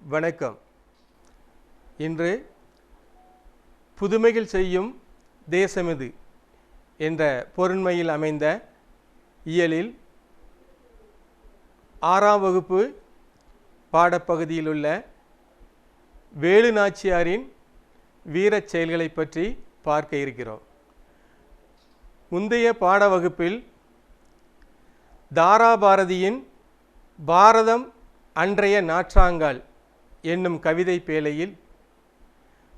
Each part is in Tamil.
வணக்கம். இன்று புதுமைகள் செய்யும் தேசமிது என்ற பொருண்மையில் அமைந்த இயலில் 6ஆம் வகுப்பு பாடப்பகுதியில் உள்ள வேலு நாச்சியாரின் வீரச் செயல்களை பற்றி பார்க்க இருக்கிறோம். முந்தைய பாட வகுப்பில் தாராபாரதியின் பாரதம் அன்றைய நாற்றாங்கால் என்னும் கவிதை பேழையில்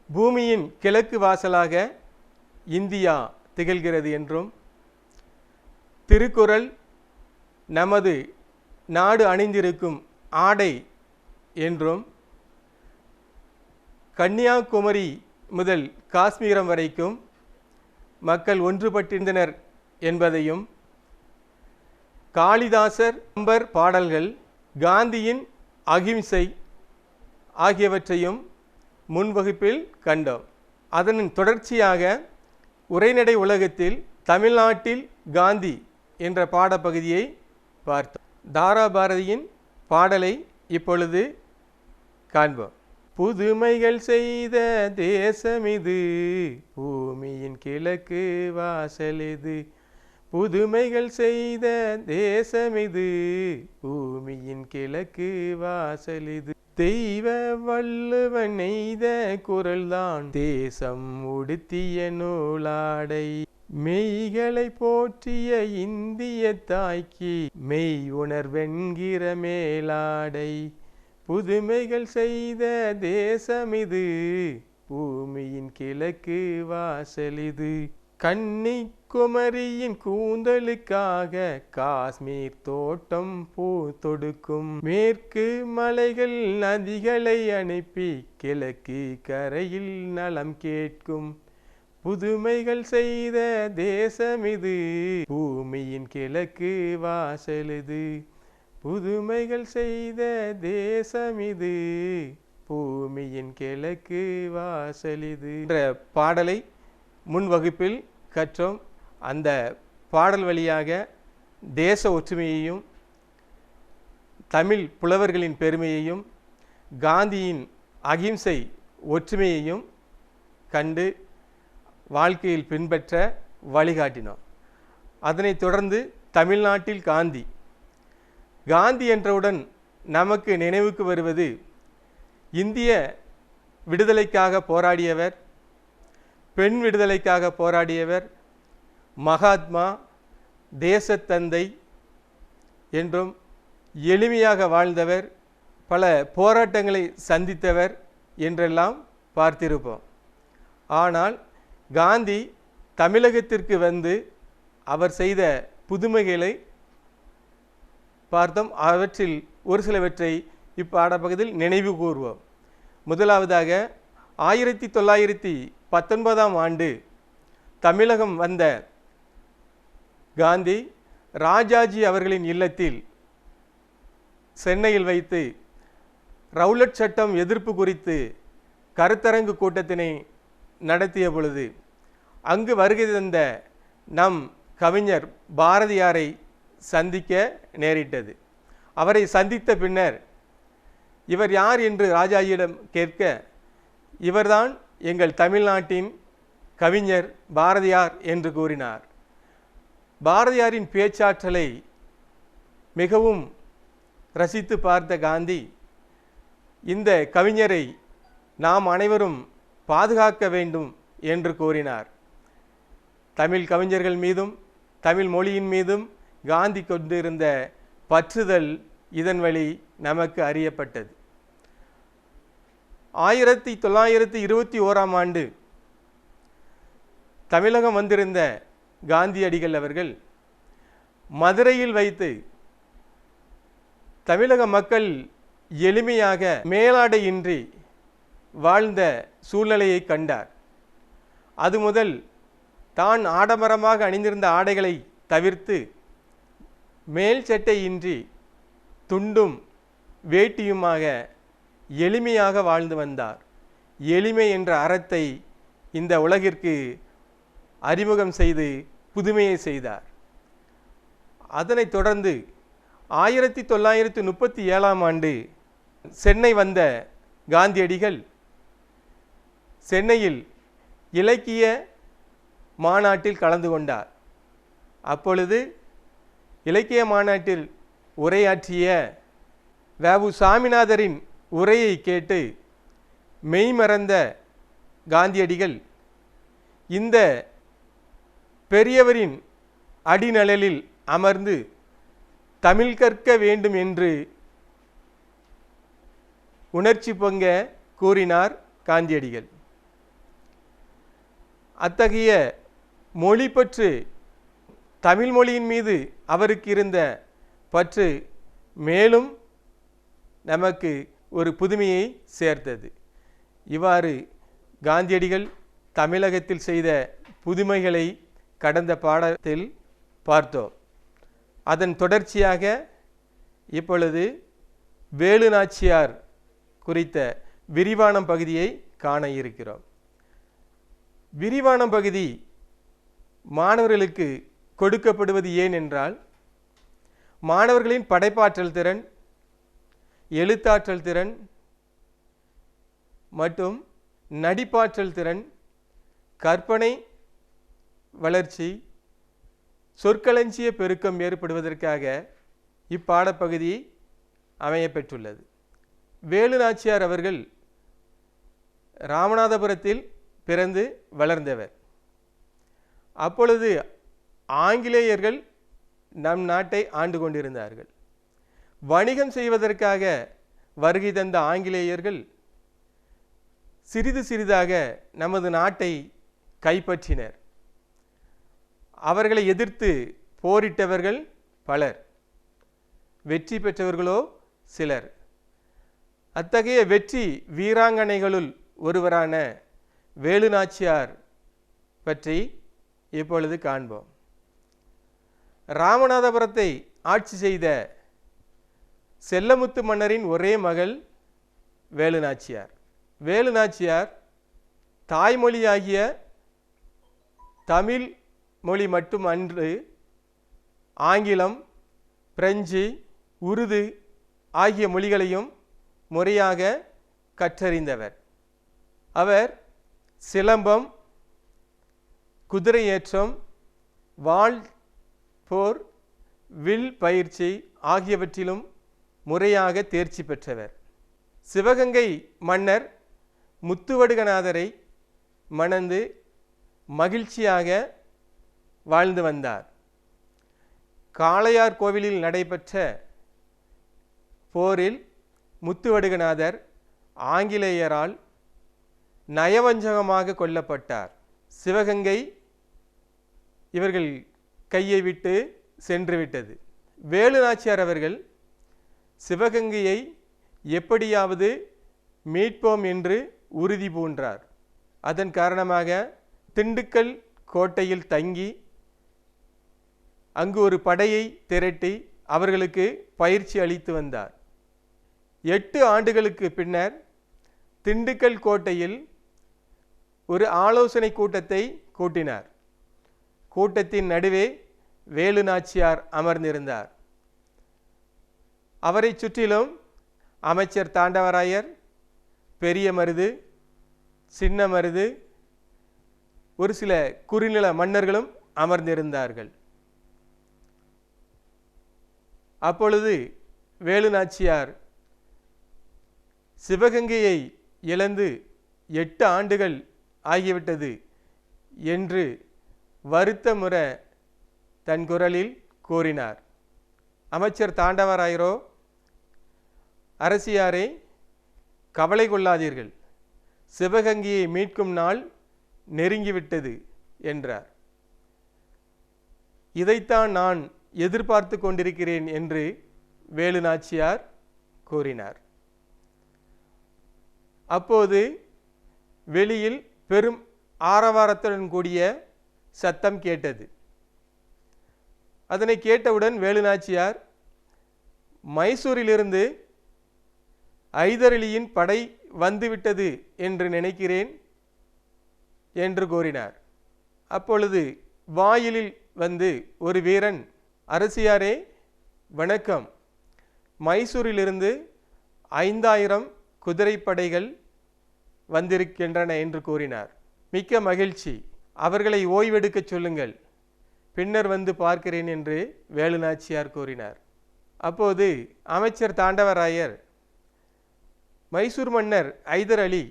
பூமியின் கிழக்கு வாசலாக இந்தியா திகழ்கிறது என்றும், திருக்குறள் நமது நாடு அணிந்திருக்கும் ஆடை என்றும், கன்னியாகுமரி முதல் காஷ்மீரம் வரைக்கும் மக்கள் ஒன்றுபட்டிருந்தனர் என்பதையும், காளிதாசர் அம்பர் பாடல்கள் காந்தியின் அகிம்சை ஆகியவற்றையும் முன்வகுப்பில் கண்டோம். அதன் தொடர்ச்சியாக உரைநடை உலகத்தில் தமிழ்நாட்டில் காந்தி என்ற பாடப்பகுதியை பார்த்தோம். தாராபாரதியின் பாடலை இப்பொழுது காண்போம். புதுமைகள் செய்த தேசமிது, பூமியின் கிழக்கு வாசலிது. புதுமைகள் செய்த தேசமிது, பூமியின் கிழக்கு வாசலிது. தெய்வ வள்ளுவன் நெய்த குரல்தான் தேசம் உடுத்திய நூலாடை. மெய்களை போற்றிய இந்திய தாய்க்கு மெய் உணர்வென்கிற மேலாடை. புதுமைகள் செய்த தேசமிது, பூமியின் கிழக்கு வாசலிது. கன்னிக்குமரியின் கூந்தலுக்காக காஷ்மீர் தோட்டம் பூ தொடுக்கும். மேற்கு மலைகள் நதிகளை அனுப்பி கிழக்கு கரையில் நலம் கேட்கும். புதுமைகள் செய்த தேசமிது, பூமியின் கிழக்கு வாசலிது. புதுமைகள் செய்த தேசமிது, பூமியின் கிழக்கு வாசலிது என்ற பாடலை முன் வகுப்பில் கற்றோம். அந்த பாடல் வழியாக தேச ஒற்றுமையையும், தமிழ் புலவர்களின் பெருமையையும், காந்தியின் அகிம்சை ஒற்றுமையையும் கண்டு வாழ்க்கையில் பின்பற்ற வழிகாட்டினோம். அதனைத் தொடர்ந்து தமிழ்நாட்டில் காந்தி. காந்தி என்றவுடன் நமக்கு நினைவுக்கு வருவது இந்திய விடுதலைக்காக போராடியவர், பெண் விடுதலைக்காக போராடியவர், மகாத்மா, தேசத்தந்தை என்றும் எளிமையாக வாழ்ந்தவர், பல போராட்டங்களை சந்தித்தவர் என்றெல்லாம் பார்த்திருப்போம். ஆனால் காந்தி தமிழகத்திற்கு வந்து அவர் செய்த புதுமைகளை பார்த்தோம். அவற்றில் ஒரு சிலவற்றை இப்பாடப்பகுதியில் நினைவு கூர்வோம். முதலாவதாக 1919ஆம் ஆண்டு தமிழகம் வந்த காந்தி ராஜாஜி அவர்களின் இல்லத்தில் சென்னையில் வைத்து ரவுலட் சட்டம் எதிர்ப்பு குறித்து கருத்தரங்கு கூட்டத்தினை நடத்திய பொழுது அங்கு வருகை தந்த நம் கவிஞர் பாரதியாரை சந்திக்க நேரிட்டது. அவரை சந்தித்த பின்னர் இவர் யார் என்று ராஜாஜியிடம் கேட்க, இவர்தான் எங்கள் தமிழ்நாட்டின் கவிஞர் பாரதியார் என்று கூறினார். பாரதியாரின் பேச்சாற்றலை மிகவும் ரசித்து பார்த்த காந்தி, இந்த கவிஞரை நாம் அனைவரும் பாதுகாக்க வேண்டும் என்று கூறினார். தமிழ் கவிஞர்கள் மீதும் தமிழ் மொழியின் மீதும் காந்தி கொண்டிருந்த பற்றுதல் இதன் வழி நமக்கு அறியப்பட்டது. 1921ஆம் ஆண்டு தமிழகம் வந்திருந்த காந்தியடிகள் அவர்கள் மதுரையில் வைத்து தமிழக மக்கள் எளிமையாக மேலாடையின்றி வாழ்ந்த சூழ்நிலையை கண்டார். அது முதல் தான் ஆடம்பரமாக அணிந்திருந்த ஆடைகளை தவிர்த்து மேல் சட்டையின்றி துண்டும் வேட்டியுமாக எளிமையாக வாழ்ந்து வந்தார். எளிமை என்ற அறத்தை இந்த உலகிற்கு அறிமுகம் செய்து புதுமையை செய்தார். அதனைத் தொடர்ந்து 1937ஆம் ஆண்டு சென்னை வந்த காந்தியடிகள் சென்னையில் இலக்கிய மாநாட்டில் கலந்து கொண்டார். அப்பொழுது இலக்கிய மாநாட்டில் உரையாற்றிய வ.உ. சாமிநாதரின் உரையை கேட்டு மெய்மறந்த காந்தியடிகள் இந்த பெரியவரின் அடிநிழலில் அமர்ந்து தமிழ் கற்க வேண்டும் என்று உணர்ச்சி பொங்க கூறினார் காந்தியடிகள். அத்தகைய மொழிப்பற்று, தமிழ் மொழியின் மீது அவருக்கு இருந்த பற்று மேலும் நமக்கு ஒரு புதுமையை சேர்த்தது. இவ்வாறு காந்தியடிகள் தமிழகத்தில் செய்த புதுமைகளை கடந்த பாடத்தில் பார்த்தோம். அதன் தொடர்ச்சியாக இப்பொழுது வேலு நாச்சியார் குறித்த விரிவான பகுதியை காண இருக்கிறோம். விரிவான பகுதி மாணவர்களுக்கு கொடுக்கப்படுவது ஏன் என்றால், மாணவர்களின் படைப்பாற்றல் திறன், எழுத்தாற்றல் திறன் மற்றும் நடிப்பாற்றல் திறன், கற்பனை வளர்ச்சி, சொற்களஞ்சிய பெருக்கம் ஏற்படுவதற்காக இப்பாடப்பகுதி அமையப்பெற்றுள்ளது. வேலு நாச்சியார் அவர்கள் ராமநாதபுரத்தில் பிறந்து வளர்ந்தவர். அப்பொழுது ஆங்கிலேயர்கள் நம் நாட்டை ஆண்டு கொண்டிருந்தார்கள். வணிகம் செய்வதற்காக வருகை தந்த ஆங்கிலேயர்கள் சிறிது சிறிதாக நமது நாட்டை கைப்பற்றினர். அவர்களை எதிர்த்து போரிட்டவர்கள் பலர், வெற்றி பெற்றவர்களோ சிலர். அத்தகைய வெற்றி வீராங்கனைகளுள் ஒருவரான வேலு நாச்சியார் பற்றி இப்பொழுது காண்போம். ராமநாதபுரத்தை ஆட்சி செய்த செல்லமுத்து மன்னரின் ஒரே மகள் வேலு நாச்சியார். வேலு நாச்சியார் தாய்மொழியாகிய தமிழ் மொழி மட்டும் அன்று ஆங்கிலம், பிரெஞ்சு, உருது ஆகிய மொழிகளையும் முறையாக கற்றறிந்தவர். அவர் சிலம்பம், குதிரையேற்றம், வாள் போர், வில் பயிற்சி ஆகியவற்றிலும் முறையாக தேர்ச்சி பெற்றவர். சிவகங்கை மன்னர் முத்துவடுகநாதரை மணந்து மகிழ்ச்சியாக வாழ்ந்து வந்தார். காளையார் கோவிலில் நடைபெற்ற போரில் முத்துவடுகநாதர் ஆங்கிலேயரால் நயவஞ்சகமாக கொல்லப்பட்டார். சிவகங்கை இவர்கள் கையை விட்டு சென்று விட்டது. வேலு நாச்சியார் அவர்கள் சிவகங்கையை எப்படியாவது மீட்போம் என்று உறுதி பூண்டார். அதன் காரணமாக திண்டுக்கல் கோட்டையில் தங்கி அங்கு ஒரு படையை திரட்டி அவர்களுக்கு பயிற்சி அளித்து வந்தார். 8 ஆண்டுகளுக்கு பின்னர் திண்டுக்கல் கோட்டையில் ஒரு ஆலோசனை கூட்டத்தை கூட்டினார். கூட்டத்தின் நடுவே வேலு நாச்சியார் அமர்ந்திருந்தார். அவரை சுற்றிலும் அமைச்சர் தாண்டவராயர், பெரிய மருது, சின்ன மருது, ஒரு சில குறுநில மன்னர்களும் அமர்ந்திருந்தார்கள். அப்பொழுது வேலு நாச்சியார் சிவகங்கையை இழந்து 8 ஆண்டுகள் ஆகிவிட்டது என்று வருத்தமுற தன் குரலில் கூறினார். அமைச்சர் தாண்டவராயரோ, அரசியாரே, கவலை கொள்ளாதீர்கள், சிவகங்கையை மீட்கும் நாள் நெருங்கிவிட்டது என்றார். இதைத்தான் நான் எதிர்பார்த்து கொண்டிருக்கிறேன் என்று வேலு நாச்சியார் கூறினார். அப்போது வெளியில் பெரும் ஆரவாரத்துடன் கூடிய சத்தம் கேட்டது. அதனை கேட்டவுடன் வேலு நாச்சியார், மைசூரிலிருந்து ஐதர் அலியின் படை வந்துவிட்டது என்று நினைக்கிறேன் என்று கூறினார். அப்பொழுது வாயிலில் வந்து ஒரு வீரன், அரசியாரே வணக்கம், மைசூரிலிருந்து 5000 குதிரைப்படைகள் வந்திருக்கின்றன என்று கூறினார். மிக்க மகிழ்ச்சி, அவர்களை ஓய்வெடுக்கச் சொல்லுங்கள், பின்னர் வந்து பார்க்கிறேன் என்று வேலுநாச்சியார் கூறினார். அப்போது அமைச்சர் தாண்டவராயர், மைசூர் மன்னர் ஐதர் அலி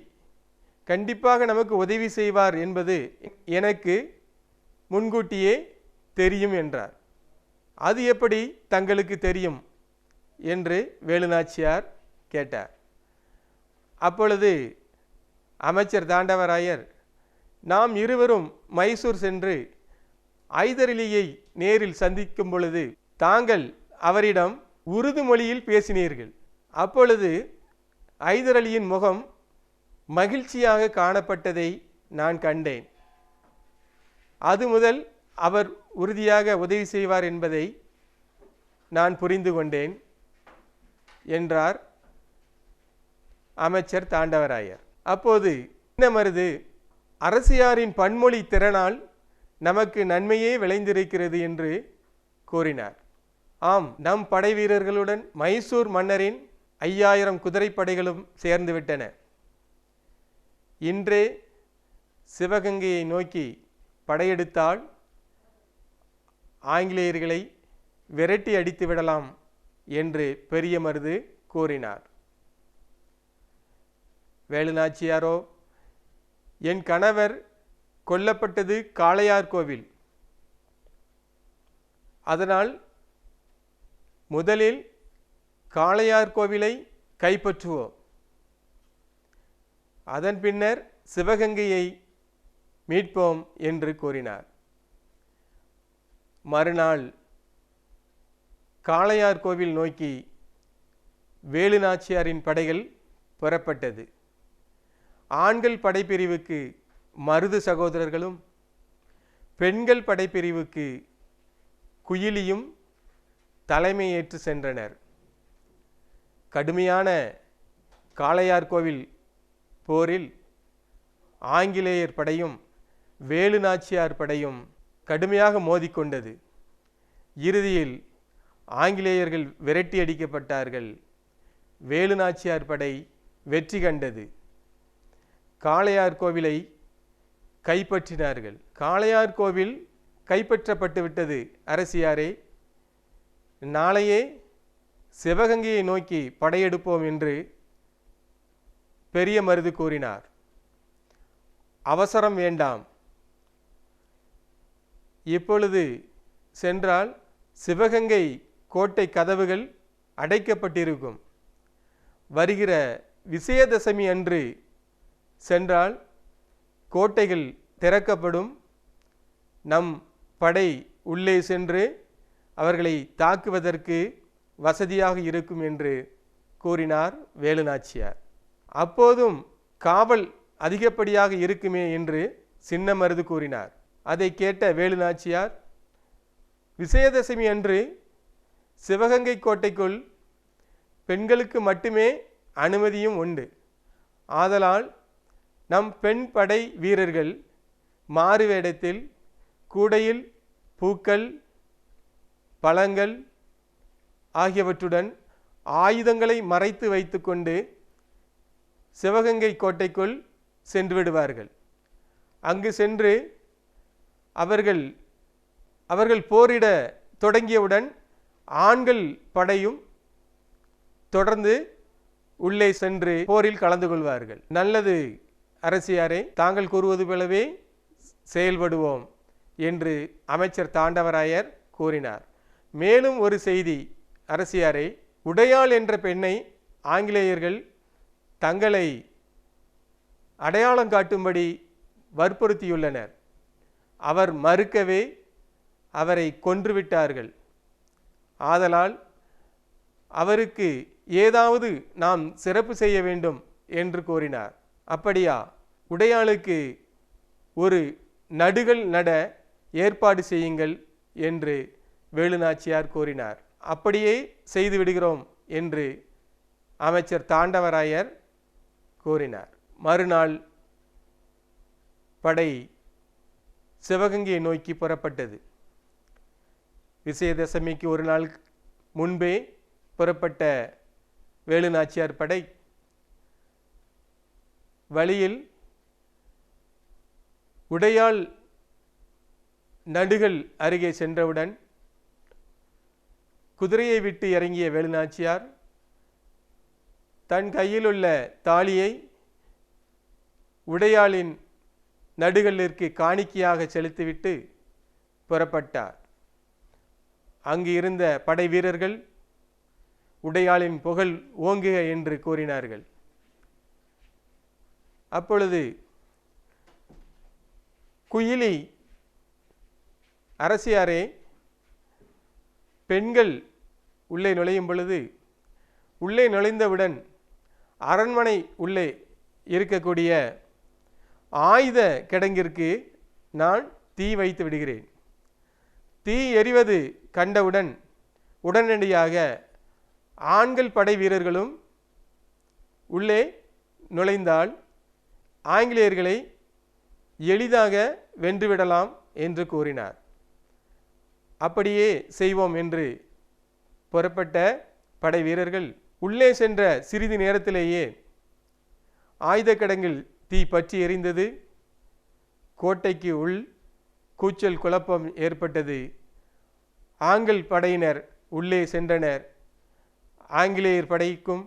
கண்டிப்பாக நமக்கு உதவி செய்வார் என்பது எனக்கு முன்கூட்டியே தெரியும் என்றார். அது எப்படி தங்களுக்கு தெரியும் என்று வேலுநாச்சியார் கேட்டார். அப்பொழுது அமைச்சர் தாண்டவராயர், நாம் இருவரும் மைசூர் சென்று ஐதர் அலியை நேரில் சந்திக்கும் பொழுது தாங்கள் அவரிடம் உருது மொழியில் பேசினீர்கள். அப்பொழுது ஐதர் அலியின் முகம் மகிழ்ச்சியாக காணப்பட்டதை நான் கண்டேன். அது முதல் அவர் உறுதியாக உதவி செய்வார் என்பதை நான் புரிந்து கொண்டேன் என்றார் அமைச்சர் தாண்டவராயர். அப்போது இன்னமருது, அரசியாரின் பன்மொழி திறனால் நமக்கு நன்மையே விளைந்திருக்கிறது என்று கூறினார். ஆம், நம் படை வீரர்களுடன் மைசூர் மன்னரின் 5000 குதிரைப்படைகளும் சேர்ந்துவிட்டன. இன்றே சிவகங்கையை நோக்கி படையெடுத்தால் ஆங்கிலேயர்களை விரட்டி அடித்து விடலாம் என்று பெரிய மருது கூறினார். வேலுநாச்சியாரோ, என் கணவர் கொல்லப்பட்டது காளையார் கோவில், அதனால் முதலில் காளையார் கோவிலை கைப்பற்றுவோம், அதன் பின்னர் சிவகங்கையை மீட்போம் என்று கூறினார். மறுநாள் காளையார் கோவில் நோக்கி வேலுநாச்சியாரின் படைகள் புறப்பட்டது. ஆண்கள் படைப்பிரிவுக்கு மருது சகோதரர்களும் பெண்கள் படைப்பிரிவுக்கு குயிலியும் தலைமையேற்று சென்றனர். கடுமையான காளையார் கோவில் போரில் ஆங்கிலேயர் படையும் வேலுநாச்சியார் படையும் கடுமையாக மோதிக்கொண்டது. இறுதியில் ஆங்கிலேயர்கள் விரட்டி அடிக்கப்பட்டார்கள். வேலுநாச்சியார் படை வெற்றி கண்டது. காளையார் கோவிலை கைப்பற்றினார்கள். காளையார் கோவில் கைப்பற்றப்பட்டு விட்டது அரசியாரே, நாளையே சிவகங்கையை நோக்கி படையெடுப்போம் என்று பெரிய மருது கூறினார். அவசரம் வேண்டாம், இப்பொழுது சென்றால் சிவகங்கை கோட்டை கதவுகள் அடைக்கப்பட்டிருக்கும். வருகிற விஜயதசமி அன்று சென்றால் கோட்டைகள் திறக்கப்படும். நம் படை உள்ளே சென்று அவர்களை தாக்குவதற்கு வசதியாக இருக்கும் என்று கூறினார் வேலுநாச்சியார். அப்போதும் காவல் அதிகப்படியாக இருக்குமே என்று சின்ன மருது கூறினார். அதை கேட்ட வேலுநாச்சியார், விஜயதசமி அன்று சிவகங்கை கோட்டைக்குள் பெண்களுக்கு மட்டுமே அனுமதியும் உண்டு. ஆதலால் நம் பெண் படை வீரர்கள் மாறு வேடத்தில் கூடையில் பூக்கள், பழங்கள் ஆகியவற்றுடன் ஆயுதங்களை மறைத்து வைத்துக்கொண்டு சிவகங்கை கோட்டைக்குள் சென்று விடுவார்கள். அங்கு சென்று அவர்கள் போரிட தொடங்கியவுடன் ஆண்கள் படையும் தொடர்ந்து உள்ளே சென்று போரில் கலந்து கொள்வார்கள். நல்லது அரசியாரே, தாங்கள் கூறுவது போலவே செயல்படுவோம் என்று அமைச்சர் தாண்டவராயர் கூறினார். மேலும் ஒரு செய்தி அரசியாரே, உடையாள் என்ற பெண்ணை ஆங்கிலேயர்கள் தங்களை அடையாளம் காட்டும்படி வற்புறுத்தியுள்ளனர். அவர் மறுக்கவே அவரை கொன்றுவிட்டார்கள். ஆதலால் அவருக்கு ஏதாவது நாம் சிறப்பு செய்ய வேண்டும் என்று கூறினார். அப்படியா, உடையாளுக்கு ஒரு நடுகள் நட ஏற்பாடு செய்யுங்கள் என்று வேலுநாச்சியார் கூறினார். அப்படியே செய்து விடுகிறோம் என்று அமைச்சர் தாண்டவராயர் கூறினார். மறுநாள் படை சிவகங்கையை நோக்கி புறப்பட்டது. விஜயதசமிக்கு ஒரு நாள் முன்பே புறப்பட்ட வேலுநாச்சியார் படை வழியில் உடையாள் நடுகள் அருகே சென்றவுடன் குதிரையை விட்டு இறங்கிய வேலுநாச்சியார் தன் கையில் உள்ள தாலியை உடையாளின் நடுகளிற்கு காணிக்கையாக செலுத்திவிட்டு புறப்பட்டார். அங்கு இருந்த படை வீரர்கள் உடையாளின் புகழ் ஓங்குக என்று கூறினார்கள். அப்பொழுது குயிலி, அரசியாரே, பெண்கள் உள்ளே நுழையும் பொழுது உள்ளே நுழைந்தவுடன் அரண்மனை உள்ளே இருக்கக்கூடிய ஆயுத கிடங்கிற்கு நான் தீ வைத்து விடுகிறேன். தீ எரிவது கண்டவுடன் உடனடியாக ஆண்கள் படை வீரர்களும் உள்ளே நுழைந்தால் ஆங்கிலேயர்களை எளிதாக வென்றுவிடலாம் என்று கூறினார். அப்படியே செய்வோம் என்று புறப்பட்ட படை வீரர்கள் உள்ளே சென்ற சிறிது நேரத்திலேயே ஆயுத கிடங்கில் தீ பற்றி எரிந்தது. கோட்டைக்கு உள் கூச்சல் குழப்பம் ஏற்பட்டது. ஆங்கில படையினர் உள்ளே சென்றனர். ஆங்கிலேயர் படைக்கும்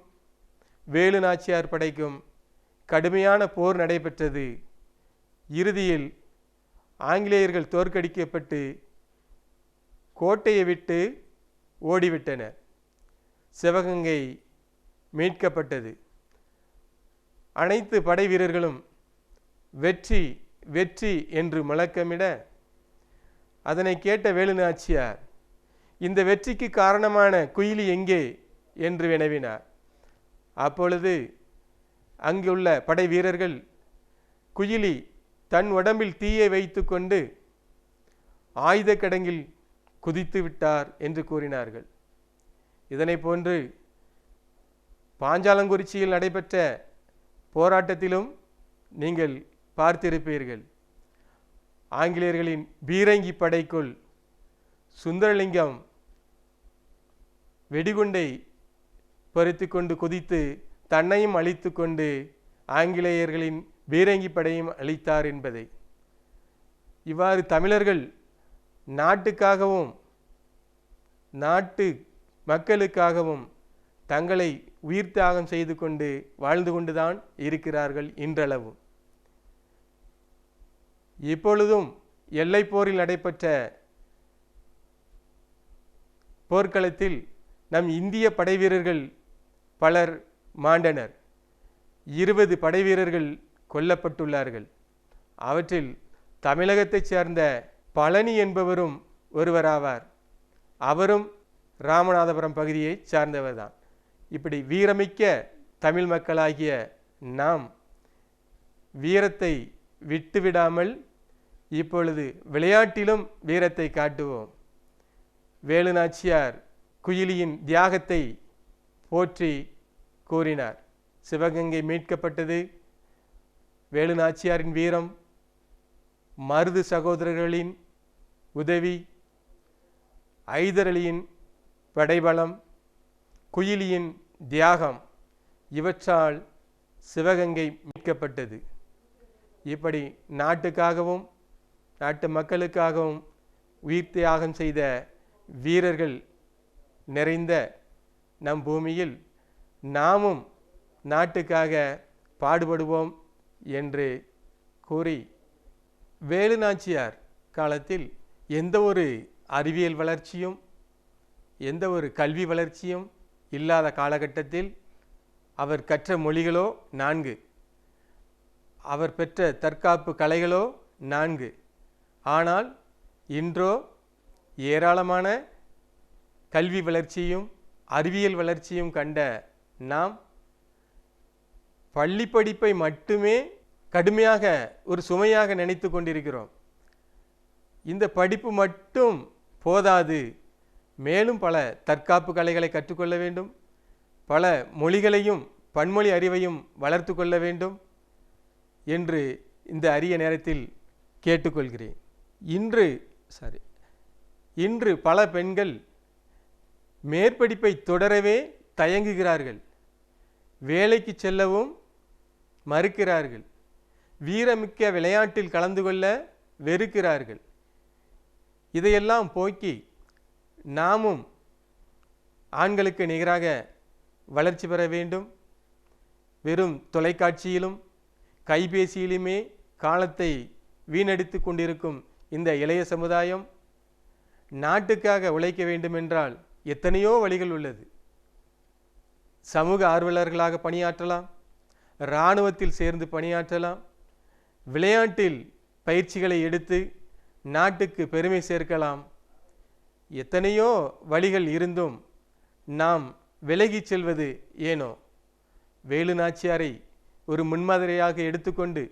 வேலுநாச்சியார் படைக்கும் கடுமையான போர் நடைபெற்றது. இறுதியில் ஆங்கிலேயர்கள் தோற்கடிக்கப்பட்டு கோட்டையை விட்டு ஓடிவிட்டனர். சிவகங்கை மீட்கப்பட்டது. அனைத்து படை வீரர்களும் வெற்றி வெற்றி என்று முழக்கமிட அதனை கேட்ட வேலுநாச்சியார் இந்த வெற்றிக்கு காரணமான குயிலி எங்கே என்று வினவினார். அப்பொழுது அங்குள்ள படை வீரர்கள் குயிலி தன் உடம்பில் தீயை வைத்து கொண்டு ஆயுத கிடங்கில் குதித்து விட்டார் என்று கூறினார்கள். இதனை போன்று பாஞ்சாலங்குறிச்சியில் நடைபெற்ற போராட்டத்திலும் நீங்கள் பார்த்திருப்பீர்கள். ஆங்கிலேயர்களின் பீரங்கி படைக்குள் சுந்தரலிங்கம் வெடிகுண்டை பறித்து கொண்டு குதித்து தன்னையும் அழித்து கொண்டு ஆங்கிலேயர்களின் பீரங்கி படையும் அழித்தார் என்பதை, இவ்வாறு தமிழர்கள் நாட்டுக்காகவும் நாட்டு மக்களுக்காகவும் தங்களை உயிர் தியாகம் செய்து கொண்டு வாழ்ந்து கொண்டுதான் இருக்கிறார்கள் இன்றளவும். இப்பொழுதும் எல்லை போரில் நடைபெற்ற போர்க்களத்தில் நம் இந்திய படை வீரர்கள் பலர் மாண்டனர். 20 படை வீரர்கள் கொல்லப்பட்டுள்ளார்கள். அவற்றில் தமிழகத்தைச் சேர்ந்த பழனி என்பவரும் ஒருவராவார். அவரும் ராமநாதபுரம் பகுதியை சார்ந்தவர்தான். இப்படி வீரமிக்க தமிழ் மக்களாகிய நாம் வீரத்தை விட்டுவிடாமல் இப்பொழுது விளையாட்டிலும் வீரத்தை காட்டுவோம். வேலுநாச்சியார் குயிலியின் தியாகத்தை போற்றி கூறினார். சிவகங்கை மீட்கப்பட்டது. வேலுநாச்சியாரின் வீரம், மருது சகோதரர்களின் உதவி, ஐதர் அலியின் படைபலம், குயிலியின் தியாகம், இவற்றால் சிவகங்கை மீட்கப்பட்டது. இப்படி நாட்டுக்காகவும் நாட்டு மக்களுக்காகவும் உயிர் தியாகம் செய்த வீரர்கள் நிறைந்த நம் பூமியில் நாமும் நாட்டுக்காக பாடுபடுவோம் என்று கூறி, வேலுநாச்சியார் காலத்தில் எந்த ஒரு அறிவியல் வளர்ச்சியும் எந்த ஒரு கல்வி வளர்ச்சியும் இல்லாத காலகட்டத்தில் அவர் கற்ற மொழிகளோ 4, அவர் பெற்ற தற்காப்பு கலைகளோ 4. ஆனால் இன்றோ ஏராளமான கல்வி வளர்ச்சியும் அறிவியல் வளர்ச்சியும் கண்ட நாம் பள்ளி படிப்பை மட்டுமே கடுமையாக ஒரு சுமையாக நினைத்து கொண்டிருக்கிறோம். இந்த படிப்பு மட்டும் போதாது, மேலும் பல தற்காப்பு கலைகளை கற்றுக்கொள்ள வேண்டும், பல மொழிகளையும் பன்மொழி அறிவையும் வளர்த்து கொள்ள வேண்டும் என்று இந்த அரிய நேரத்தில் கேட்டுக்கொள்கிறேன். இன்று பல பெண்கள் மேற்படிப்பை தொடரவே தயங்குகிறார்கள். வேலைக்கு செல்லவும் மறுக்கிறார்கள். வீரமிக்க விளையாட்டில் கலந்து கொள்ள வெறுக்கிறார்கள். இதையெல்லாம் போக்கி நாமும் ஆண்களுக்கு நிகராக வளர்ச்சி பெற வேண்டும். வெறும் தொலைக்காட்சியிலும் கைபேசியிலுமே காலத்தை வீணடித்து கொண்டிருக்கும் இந்த இளைய சமுதாயம் நாட்டுக்காக உழைக்க வேண்டுமென்றால் எத்தனையோ வழிகள் உள்ளது. சமூக ஆர்வலர்களாக பணியாற்றலாம், இராணுவத்தில் சேர்ந்து பணியாற்றலாம், விளையாட்டில் பயிற்சிகளை எடுத்து நாட்டுக்கு பெருமை சேர்க்கலாம். எத்தனையோ வழிகள் இருந்தும் நாம் விலகி செல்வது ஏனோ? வேலு நாச்சியாரை ஒரு முன்மாதிரியாக எடுத்துக்கொண்டு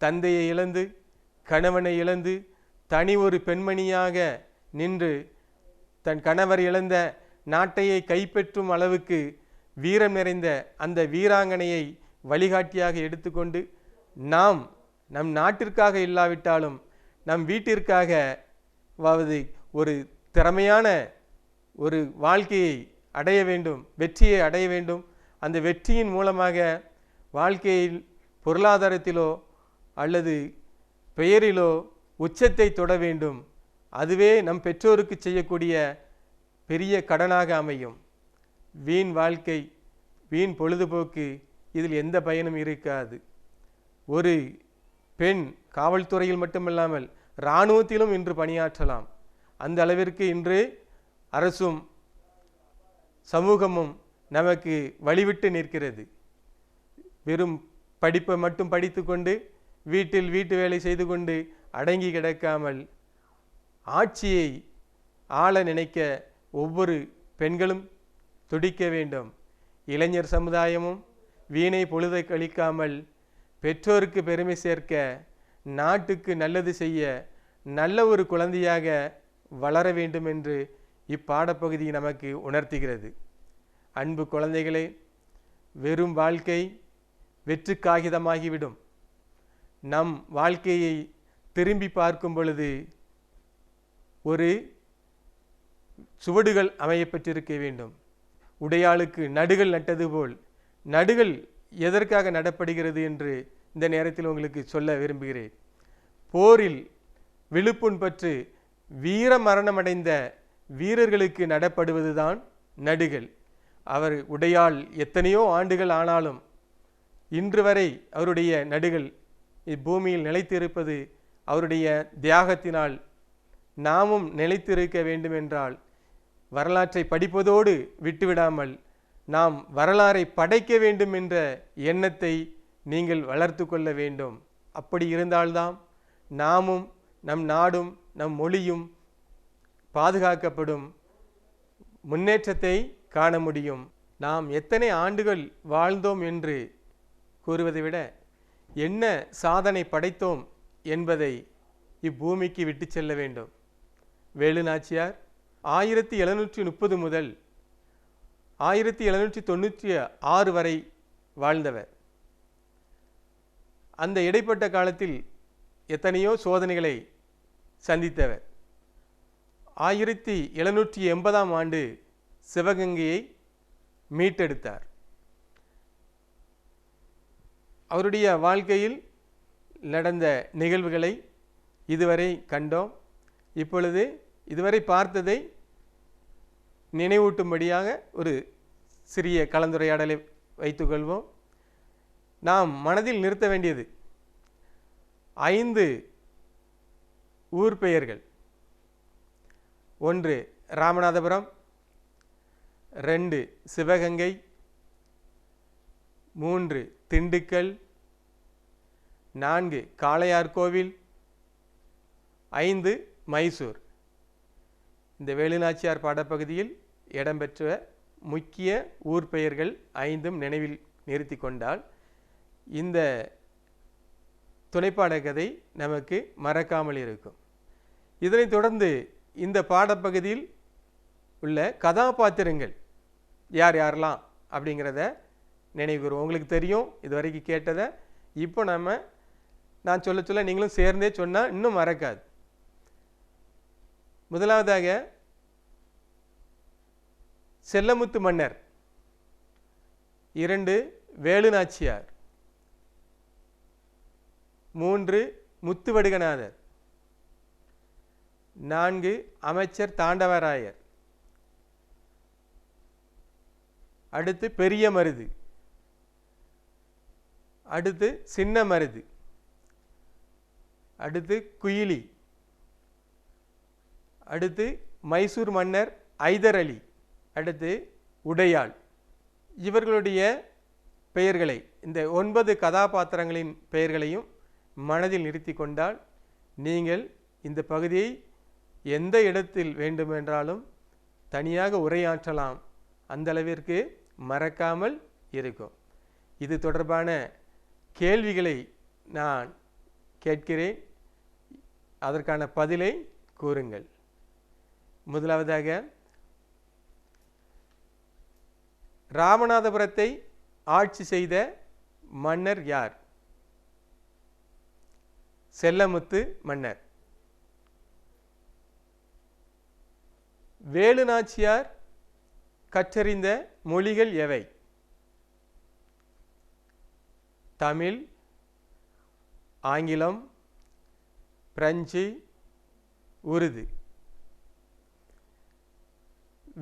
தந்தையை இழந்து கணவனை இழந்து தனி ஒரு பெண்மணியாக நின்று தன் கணவர் இழந்த நாட்டையை கைப்பற்றும் அளவுக்கு வீரம் நிறைந்த அந்த வீராங்கனையை வழிகாட்டியாக எடுத்துக்கொண்டு நாம் நம் நாட்டிற்காக இல்லாவிட்டாலும் நம் வீட்டிற்காகவாவது ஒரு திறமையான ஒரு வாழ்க்கையை அடைய வேண்டும், வெற்றியை அடைய வேண்டும். அந்த வெற்றியின் மூலமாக வாழ்க்கையில் பொருளாதாரத்திலோ அல்லது பெயரிலோ உச்சத்தை தொட வேண்டும். அதுவே நம் பெற்றோருக்கு செய்யக்கூடிய பெரிய கடனாக அமையும். வீண் வாழ்க்கை, வீண் பொழுதுபோக்கு, இதில் எந்த பயனும் இருக்காது. ஒரு பெண் காவல்துறையில் மட்டுமில்லாமல் இராணுவத்திலும் இன்று பணியாற்றலாம். அந்த அளவிற்கு இன்று அரசும் சமூகமும் நமக்கு வழிவிட்டு நிற்கிறது. வெறும் படிப்பை மட்டும் படித்து கொண்டு வீட்டில் வீட்டு வேலை செய்து கொண்டு அடங்கி கிடக்காமல் ஆட்சியை ஆள நினைக்க ஒவ்வொரு பெண்களும் துடிக்க வேண்டும். இளைஞர் சமுதாயமும் வீணை பொழுதை கழிக்காமல் பெற்றோருக்கு பெருமை சேர்க்க, நாட்டுக்கு நல்லது செய்ய, நல்ல ஒரு குழந்தையாக வளர வேண்டும் என்று இப்பாடப்பகுதி நமக்கு உணர்த்துகிறது. அன்பு குழந்தைகளே, வெறும் வாழ்க்கை வெற்று காகிதமாகிவிடும். நம் வாழ்க்கையை திரும்பி பார்க்கும் பொழுது ஒரு சுவடுகள் அமையப்பட்டிருக்க வேண்டும். உடையாளுக்கு நடுகள் நட்டது போல் நடுகள் எதற்காக நடப்படுகிறது என்று இந்த நேரத்தில் உங்களுக்கு சொல்ல விரும்புகிறேன். போரில் விழுப்புண் பற்று வீர மரணமடைந்த வீரர்களுக்கு நடப்படுவதுதான் நடுகள். அவர் உடையாள் எத்தனையோ ஆண்டுகள் ஆனாலும் இன்று வரை அவருடைய நடுகள் இப்பூமியில் நிலைத்திருப்பது அவருடைய தியாகத்தினால். நாமும் நிலைத்திருக்க வேண்டுமென்றால் வரலாற்றை படிப்பதோடு விட்டுவிடாமல் நாம் வரலாறை படைக்க வேண்டும் என்ற எண்ணத்தை நீங்கள் வளர்த்து கொள்ள வேண்டும். அப்படி இருந்தால்தான் நாமும் நம் நாடும் நம் மொழியும் பாதுகாக்கப்படும், முன்னேற்றத்தை காண முடியும். நாம் எத்தனை ஆண்டுகள் வாழ்ந்தோம் என்று கூறுவதை விட என்ன சாதனை படைத்தோம் என்பதை இப்பூமிக்கு விட்டு செல்ல வேண்டும். வேலு நாச்சியார் 1730 முதல் 1796 வரை வாழ்ந்தவர். அந்த இடைப்பட்ட காலத்தில் எத்தனையோ சோதனைகளை சந்தித்தவர். 1780ஆம் ஆண்டு சிவகங்கையை மீட்டெடுத்தார். அவருடைய வாழ்க்கையில் நடந்த நிகழ்வுகளை இதுவரை கண்டோம். இப்பொழுது இதுவரை பார்த்ததை நினைவூட்டும்படியாக ஒரு சிறிய கலந்துரையாடலை வைத்துக்கொள்வோம். நாம் மனதில் நிறுத்த வேண்டியது 5 ஊர் பெயர்கள். 1 ராமநாதபுரம், 2 சிவகங்கை, 3 திண்டுக்கல், 4 காளையார்கோவில், 5 மைசூர். இந்த வேலுநாச்சியார் பாடப்பகுதியில் இடம்பெற்ற முக்கிய ஊர் பெயர்கள் 5ம் நினைவில் நிறுத்தி கொண்டால் இந்த துணைப்பாட கதை நமக்கு மறக்காமல் இருக்கும். இதனைத் தொடர்ந்து இந்த பாடப்பகுதியில் உள்ள கதாபாத்திரங்கள் யார் யாரெல்லாம் அப்படிங்கிறத நினைவுகிறோம். உங்களுக்கு தெரியும் இதுவரைக்கும் கேட்டதை. இப்போ நான் சொல்ல சொல்ல நீங்களும் சேர்ந்தே சொன்னால் இன்னும் மறக்காது. முதலாவதாக செல்லமுத்து மன்னர், 2 வேலுநாச்சியார், 3 முத்துவடுகநாதர், 4 அமைச்சர் தாண்டவராயர், அடுத்து பெரிய மருது, அடுத்து சின்ன மருது, அடுத்து குயிலி, அடுத்து மைசூர் மன்னர் ஐதர் அலி, அடுத்து உடையாள். இவர்களுடைய பெயர்களை, இந்த 9 கதாபாத்திரங்களின் பெயர்களையும் மனதில் நிறுத்தி கொண்டால் நீங்கள் இந்த பகுதியை எந்த இடத்தில் வேண்டுமென்றாலும் தனியாக உரையாற்றலாம். அந்த அளவிற்கு மறக்காமல் இருக்கும். இது தொடர்பான கேள்விகளை நான் கேட்கிறேன், அதற்கான பதிலை கூறுங்கள். முதலாவதாக, ராமநாதபுரத்தை ஆட்சி செய்த மன்னர் யார்? செல்லமுத்து மன்னர். வேலுநாச்சியார் கற்றறிந்த மொழிகள் எவை? தமிழ், ஆங்கிலம், பிரெஞ்சு, உருது.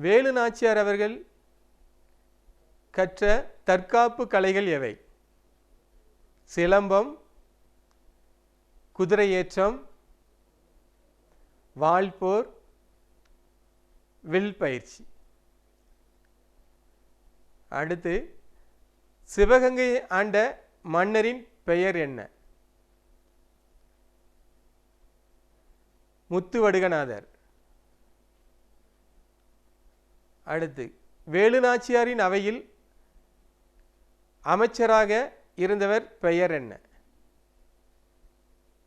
வேலுநாச்சியார் அவர்கள் கற்ற தற்காப்பு கலைகள் எவை? சிலம்பம், குதிரையேற்றம், வாள்போர், வில் பயிற்சி. அடுத்து, சிவகங்கையை ஆண்ட மன்னரின் பெயர் என்ன? முத்துவடுகநாதர். அடுத்து, வேலுநாச்சியாரின் அவையில் அமைச்சராக இருந்தவர் பெயர் என்ன?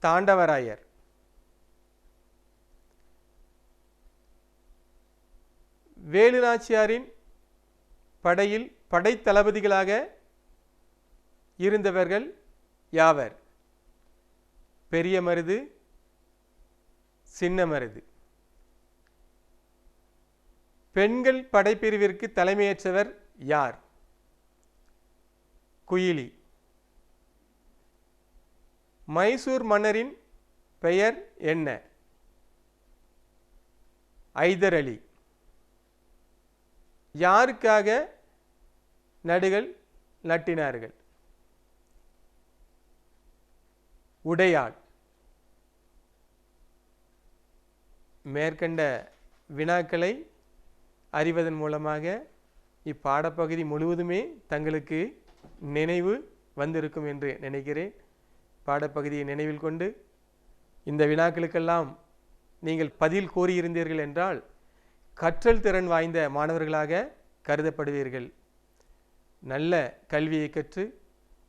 தாண்டவராயர். வேலுநாச்சியாரின் படையில் படைத்தளபதிகளாக இருந்தவர்கள் யாவர்? பெரிய மருது, சின்ன மருது. பெண்கள் படைப்பிரிவிற்கு தலைமையேற்றவர் யார்? குயிலி. மைசூர் மன்னரின் பெயர் என்ன? ஐதர் அலி. யாருக்காக நடுகள் நட்டினார்கள்? உடையாள். மேற்கண்ட வினாக்களை அறிவதன் மூலமாக இப்பாடப்பகுதி முழுவதுமே தங்களுக்கு நினைவு வந்திருக்கும் என்று நினைக்கிறேன். பாடப்பகுதியை நினைவில் கொண்டு இந்த வினாக்களுக்கெல்லாம் நீங்கள் பதில் கூறியிருந்தீர்கள் என்றால் கற்றல் திறன் வாய்ந்த மாணவர்களாக கருதப்படுவீர்கள். நல்ல கல்வியை கற்று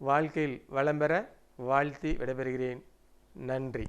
வாழ்க்கையில் வளம் பெற வாழ்த்தி விடைபெறுகிறேன். நன்றி.